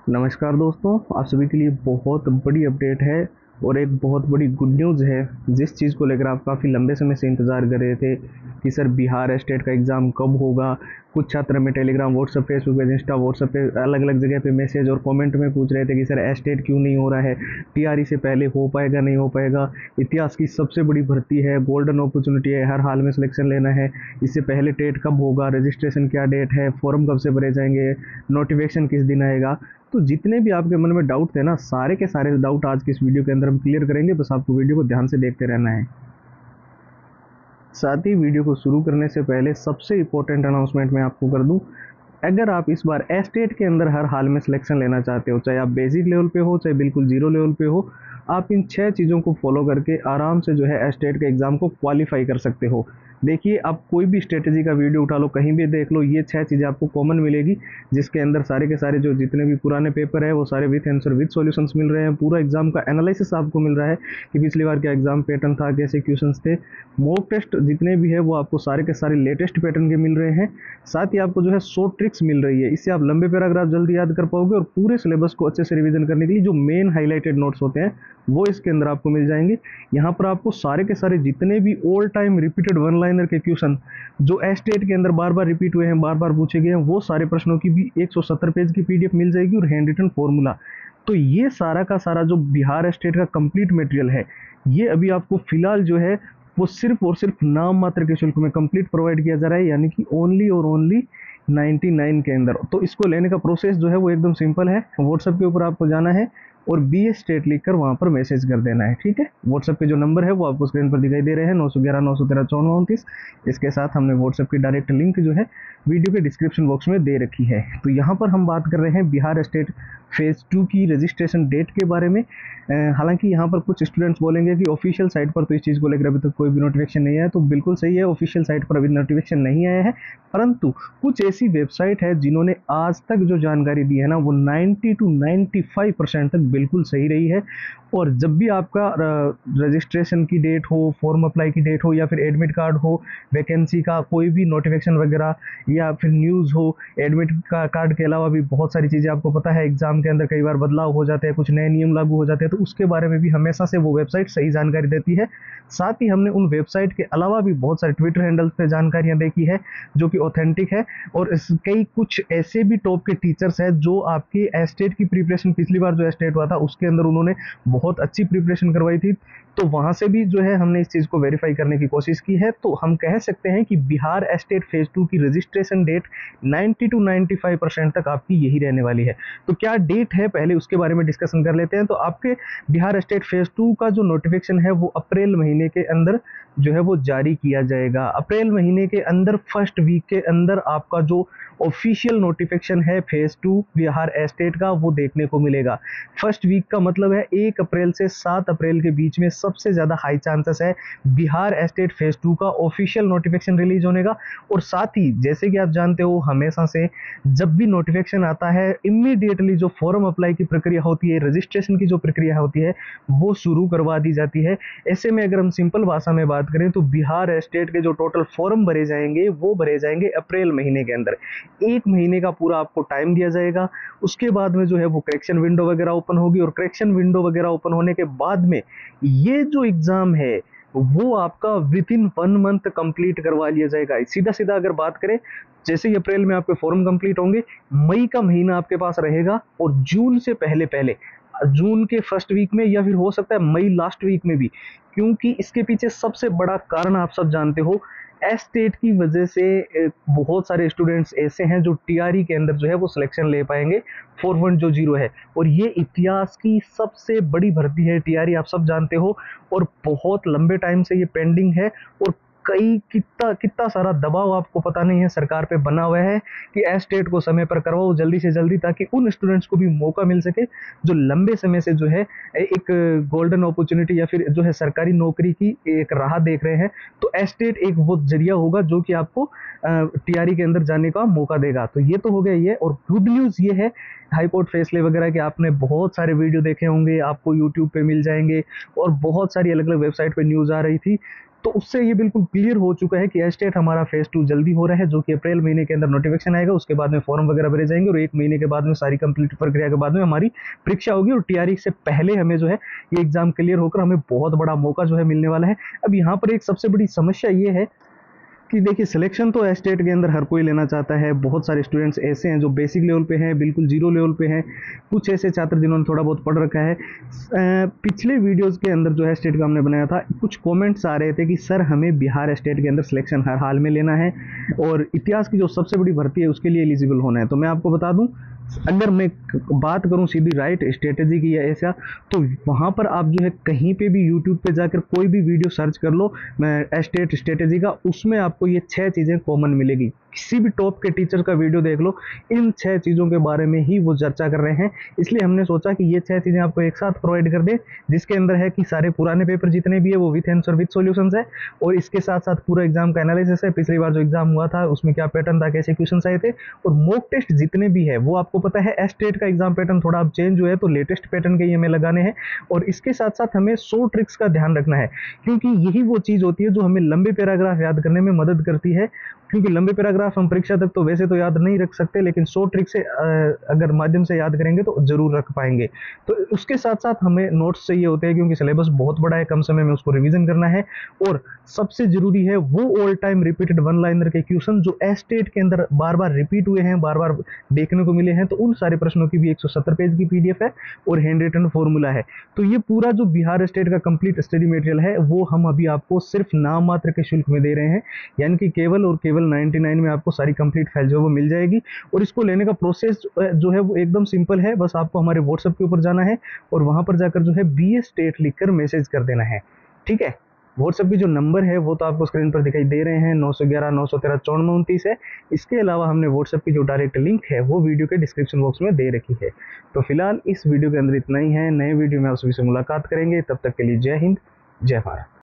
नमस्कार दोस्तों, आप सभी के लिए बहुत बड़ी अपडेट है और एक बहुत बड़ी गुड न्यूज़ है। जिस चीज़ को लेकर आप काफ़ी लंबे समय से इंतज़ार कर रहे थे कि सर बिहार स्टेट का एग्ज़ाम कब होगा। कुछ छात्र हमें Telegram, WhatsApp, Facebook page, Insta, WhatsApp पे अलग अलग जगह पे मैसेज और कमेंट में पूछ रहे थे कि सर स्टेट क्यों नहीं हो रहा है, टीआरई से पहले हो पाएगा नहीं हो पाएगा। इतिहास की सबसे बड़ी भर्ती है, गोल्डन अपॉर्चुनिटी है, हर हाल में सिलेक्शन लेना है। इससे पहले टेट कब होगा, रजिस्ट्रेशन क्या डेट है, फॉर्म कब से भरे जाएंगे, नोटिफिकेशन किस दिन आएगा। तो जितने भी आपके मन में डाउट थे ना, सारे के सारे डाउट आज की इस वीडियो के अंदर हम क्लियर करेंगे। बस आपको वीडियो को ध्यान से देखते रहना है। साथ ही वीडियो को शुरू करने से पहले सबसे इम्पोर्टेंट अनाउंसमेंट मैं आपको कर दूं। अगर आप इस बार स्टेट के अंदर हर हाल में सिलेक्शन लेना चाहते हो, चाहे आप बेसिक लेवल पे हो चाहे बिल्कुल जीरो लेवल पे हो, आप इन 6 चीज़ों को फॉलो करके आराम से जो है स्टेट के एग्ज़ाम को क्वालिफाई कर सकते हो। देखिए, आप कोई भी स्ट्रेटेजी का वीडियो उठा लो, कहीं भी देख लो, ये 6 चीज़ें आपको कॉमन मिलेगी, जिसके अंदर सारे के सारे जो जितने भी पुराने पेपर है वो सारे विथ आंसर विथ सॉल्यूशंस मिल रहे हैं। पूरा एग्जाम का एनालिसिस आपको मिल रहा है कि पिछली बार क्या एग्जाम पैटर्न था, कैसे क्वेश्चंस थे। मॉक टेस्ट जितने भी है वो आपको सारे के सारे लेटेस्ट पैटर्न के मिल रहे हैं। साथ ही आपको जो है शॉर्ट ट्रिक्स मिल रही है, इससे आप लंबे पैराग्राफ जल्दी याद कर पाओगे और पूरे सिलेबस को अच्छे से रिवीजन करने के लिए जो मेन हाईलाइटेड नोट्स होते हैं वो इसके अंदर आपको मिल जाएंगे। यहाँ पर आपको सारे के सारे जितने भी all time repeated one liner के क्वेश्चन जो स्टेट के अंदर बार बार रिपीट हुए हैं, बार बार पूछे गए हैं, वो सारे प्रश्नों की भी 170 पेज की पीडीएफ मिल जाएगी और हैंड रिटन फॉर्मूला। तो ये सारा का सारा जो बिहार स्टेट का कंप्लीट मटेरियल है, ये अभी आपको फिलहाल जो है वो सिर्फ और सिर्फ नाम मात्र के शुल्क में कंप्लीट प्रोवाइड किया जा रहा है, यानी कि ओनली और ओनली 99 के अंदर। तो इसको लेने का प्रोसेस जो है वो एकदम सिंपल है। व्हाट्सएप के ऊपर आपको जाना है और बी ए स्टेट लिखकर वहां पर मैसेज कर देना है, ठीक है। व्हाट्सएप के जो नंबर है वो आपको स्क्रीन पर दिखाई दे रहे हैं, 911 913 5429। इसके साथ हमने व्हाट्सएप की डायरेक्ट लिंक जो है वीडियो के डिस्क्रिप्शन बॉक्स में दे रखी है। तो यहाँ पर हम बात कर रहे हैं बिहार स्टेट फेज 2 की रजिस्ट्रेशन डेट के बारे में। हालांकि यहाँ पर कुछ स्टूडेंट्स बोलेंगे कि ऑफिशियल साइट पर तो इस चीज़ को लेकर अभी तक कोई भी नोटिफिकेशन नहीं आया, तो बिल्कुल सही है, ऑफिशियल साइट पर अभी नोटिफिकेशन नहीं आया है। परंतु कुछ ऐसी वेबसाइट है जिन्होंने आज तक जो जानकारी दी है ना, वो 90 to 95% तक बिल्कुल सही रही है। और जब भी आपका रजिस्ट्रेशन की डेट हो, फॉर्म अप्लाई की डेट हो, या फिर एडमिट कार्ड हो, वैकेंसी का कोई भी नोटिफिकेशन वगैरह, या फिर न्यूज़ हो, एडमिट कार्ड के अलावा भी बहुत सारी चीज़ें आपको पता है एग्जाम के अंदर कई बार बदलाव हो जाते हैं, कुछ नए नियम लागू हो जाते हैं, तो उसके बारे में भी हमेशा से वो वेबसाइट सही जानकारी देती है। साथ ही हमने उन वेबसाइट के अलावा भी बहुत सारे ट्विटर हैंडल्स पे जानकारियां देखी है जो कि ऑथेंटिक है। और कई कुछ ऐसे भी टॉप के टीचर्स हैं जो आपके एस्टेट की प्रिपरेशन, पिछली बार जो एस्टेट हुआ था उसके अंदर उन्होंने बहुत अच्छी प्रिपरेशन करवाई थी, तो वहां से भी जो है हमने इस चीज को वेरीफाई करने की कोशिश की है। तो हम कह सकते हैं कि बिहार एस्टेट फेज 2 की रजिस्ट्रेशन डेट 90 to 95% तक आपकी यही रहने वाली है। तो क्या डेट है, पहले उसके बारे में डिस्कशन कर लेते हैं। तो आपके बिहार स्टेट फेज 2 का जो नोटिफिकेशन है वो अप्रैल महीने के अंदर जो है वो जारी किया जाएगा। अप्रैल महीने के अंदर फर्स्ट वीक के अंदर आपका जो ऑफिशियल नोटिफिकेशन है फेज 2 बिहार स्टेट का वो देखने को मिलेगा। फर्स्ट वीक का मतलब है 1 अप्रैल से 7 अप्रैल के बीच में सबसे ज्यादा हाई चांसेस है बिहार स्टेट फेज 2 का ऑफिशियल नोटिफिकेशन रिलीज होने का। और साथ ही जैसे कि आप जानते हो, हमेशा से जब भी नोटिफिकेशन आता है इमीडिएटली जो फॉर्म अप्लाई की प्रक्रिया होती है, रजिस्ट्रेशन की जो प्रक्रिया होती है, वो शुरू करवा दी जाती है। ऐसे में अगर हम सिंपल भाषा में बात करें तो बिहार स्टेट के जो टोटल फॉर्म भरे जाएंगे वो भरे जाएंगे अप्रैल महीने के अंदर। 1 महीने का पूरा आपको टाइम दिया जाएगा। उसके बाद में जो है वो करेक्शन विंडो वगैरह ओपन होगी और करेक्शन विंडो वगैरह ओपन होने के बाद में ये जो एग्जाम है वो आपका विद इन 1 मंथ कंप्लीट करवा लिया जाएगा। सीधा सीधा अगर बात करें, जैसे ही अप्रैल में आपके फॉर्म कंप्लीट होंगे, मई का महीना आपके पास रहेगा और जून से पहले पहले, जून के फर्स्ट वीक में या फिर हो सकता है मई लास्ट वीक में भी, क्योंकि इसके पीछे सबसे बड़ा कारण आप सब जानते हो, स्टेट की वजह से बहुत सारे स्टूडेंट्स ऐसे हैं जो टीआरई के अंदर जो है वो सिलेक्शन ले पाएंगे। 4100 है और ये इतिहास की सबसे बड़ी भर्ती है टीआरई, आप सब जानते हो, और बहुत लंबे टाइम से ये पेंडिंग है। और कई कितना कितना सारा दबाव आपको पता नहीं है सरकार पे बना हुआ है कि स्टेट को समय पर करवाओ जल्दी से जल्दी, ताकि उन स्टूडेंट्स को भी मौका मिल सके जो लंबे समय से जो है एक गोल्डन अपॉर्चुनिटी या फिर जो है सरकारी नौकरी की एक राह देख रहे हैं। तो स्टेट एक वो जरिया होगा जो कि आपको टीआरई के अंदर जाने का मौका देगा। तो ये तो हो गया ये। और गुड न्यूज ये है, हाईकोर्ट फैसले वगैरह के आपने बहुत सारे वीडियो देखे होंगे, आपको यूट्यूब पे मिल जाएंगे और बहुत सारी अलग अलग वेबसाइट पे न्यूज आ रही थी। तो उससे ये बिल्कुल क्लियर हो चुका है कि एस्टेट हमारा फेज 2 जल्दी हो रहा है, जो कि अप्रैल महीने के अंदर नोटिफिकेशन आएगा। उसके बाद में फॉर्म वगैरह भरे जाएंगे और 1 महीने के बाद में सारी कंप्लीट प्रक्रिया के बाद में हमारी परीक्षा होगी और टीआरई से पहले हमें जो है ये एग्जाम क्लियर होकर हमें बहुत बड़ा मौका जो है मिलने वाला है। अब यहाँ पर एक सबसे बड़ी समस्या ये है कि देखिए सिलेक्शन तो एस्टेट के अंदर हर कोई लेना चाहता है। बहुत सारे स्टूडेंट्स ऐसे हैं जो बेसिक लेवल पे हैं, बिल्कुल जीरो लेवल पे हैं, कुछ ऐसे छात्र जिन्होंने थोड़ा बहुत पढ़ रखा है। पिछले वीडियोस के अंदर जो है एस्टेट का हमने बनाया था, कुछ कमेंट्स आ रहे थे कि सर हमें बिहार एस्टेट के अंदर सिलेक्शन हर हाल में लेना है और इतिहास की जो सबसे बड़ी भर्ती है उसके लिए एलिजिबल होना है। तो मैं आपको बता दूं, अगर मैं बात करूं सीधी राइट स्ट्रेटेजी की या ऐसा, तो वहां पर आप जो है कहीं पे भी यूट्यूब पे जाकर कोई भी वीडियो सर्च कर लो एस्टेट स्ट्रेटेजी का, उसमें आपको ये 6 चीज़ें कॉमन मिलेगी। किसी भी टॉप के टीचर का वीडियो देख लो, इन 6 चीज़ों के बारे में ही वो चर्चा कर रहे हैं। इसलिए हमने सोचा कि ये 6 चीज़ें आपको एक साथ प्रोवाइड कर दें, जिसके अंदर है कि सारे पुराने पेपर जितने भी है वो विथ आंसर विथ सॉल्यूशंस है, और इसके साथ साथ पूरा एग्जाम का एनालिसिस है, पिछली बार जो एग्जाम हुआ था उसमें क्या पैटर्न था, कैसे क्वेश्चन आए थे, और मॉक टेस्ट जितने भी है वो आपको पता है एस्टेट का एग्जाम पैटर्न थोड़ा अब चेंज हुआ है, तो लेटेस्ट पैटर्न के ये हमें लगाने हैं। और इसके साथ साथ हमें 100 ट्रिक्स का ध्यान रखना है, क्योंकि यही वो चीज़ होती है जो हमें लंबे पैराग्राफ याद करने में मदद करती है। क्योंकि लंबे पैराग्राफ हम परीक्षा तक तो वैसे तो याद नहीं रख सकते, लेकिन 100 ट्रिक से अगर माध्यम से याद करेंगे तो जरूर रख पाएंगे। तो उसके साथ साथ हमें नोट्स चाहिए होते हैं, क्योंकि सिलेबस बहुत बड़ा है, कम समय में उसको रिवीजन करना है। और सबसे जरूरी है वो all time repeated one liner के क्वेश्चन जो एस्टेट के अंदर बार बार रिपीट हुए हैं, बार बार देखने को मिले हैं। तो उन सारे प्रश्नों की भी 170 पेज की पीडीएफ है और हैंड रिटन फॉर्मूला है। तो ये पूरा जो बिहार स्टेट का कंप्लीट स्टडी मटेरियल है वो हम अभी आपको सिर्फ नाम मात्र के शुल्क में दे रहे हैं, यानी कि केवल और केवल 99 में आपको सारी कंप्लीट फाइल जो है वो मिल जाएगी। और इसको लेने का प्रोसेस जो है वो एकदम सिंपल है, बस आपको हमारे व्हाट्सएप के ऊपर जाना है और वहां पर जाकर जो है BA स्टेट लिखकर मैसेज कर देना है। ठीक है, व्हाट्सएप की जो नंबर है वो तो आपको स्क्रीन पर दिखाई दे रहे हैं, 911 913 9429 है। इसके अलावा हमने व्हाट्सएप की जो डायरेक्ट लिंक है वो वीडियो के डिस्क्रिप्शन बॉक्स में दे रखी है। तो फिलहाल इस वीडियो के अंदर इतना ही है, नए वीडियो में आप सभी से मुलाकात करेंगे, तब तक के लिए जय हिंद, जय भारत।